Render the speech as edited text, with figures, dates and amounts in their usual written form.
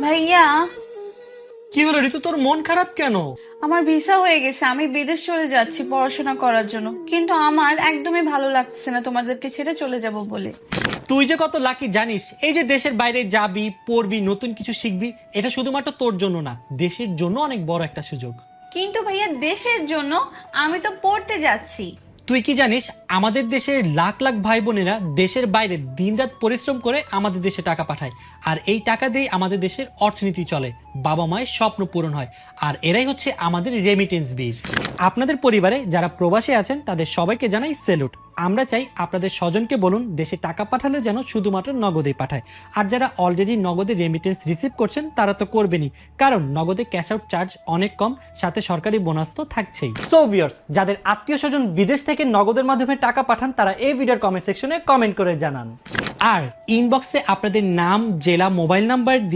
ভাইয়া, কি হলো ঋতু, তোর মন খারাপ কেন? আমার ভিসা হয়ে গেছে, আমি বিদেশ চলে যাচ্ছি পড়াশোনা করার জন্য, কিন্তু আমার একদমই ভালো লাগছে না তোমাদেরকে ছেড়ে চলে যাব বলে। তুই যে কত লাকি জানিস, এই যে দেশের বাইরে যাবি, পড়বি, নতুন কিছু শিখবি, এটা শুধুমাত্র তোর জন্য না, দেশের জন্য অনেক বড় একটা সুযোগ। কিন্তু ভাইয়া, দেশের জন্য আমি তো পড়তে যাচ্ছি। তুই কি জানিস, আমাদের দেশের লাখ লাখ ভাই বোনেরা দেশের বাইরে দিনরাত পরিশ্রম করে আমাদের দেশে টাকা পাঠায়, আর এই টাকা দিয়ে আমাদের দেশের অর্থনীতি চলে, বাবা মায়ের স্বপ্ন পূরণ হয়, আর এরাই হচ্ছে আমাদের রেমিটেন্স বীর। আপনাদের পরিবারে যারা প্রবাসী আছেন তাদের সবাইকে জানাই স্যালুট। আমরা চাই আপনাদের স্বজনকে বলুন দেশে টাকা পাঠালে যেন শুধুমাত্র নগদেই পাঠায়। আর যারা অলরেডি নগদে রেমিটেন্স রিসিভ করছেন তারা তো করবেনই, কারণ নগদে ক্যাশ আউট চার্জ অনেক কম, সাথে সরকারি বোনাস তো থাকছেই। সো ভিউয়ার্স, যাদের আত্মীয় স্বজন বিদেশ থেকে নগদের মাধ্যমে টাকা পাঠান তারা এই ভিডিওর কমেন্ট সেকশনে কমেন্ট করে জানান। আর ইনবক্সে আপনাদের নাম, জেলা, মোবাইল নাম্বার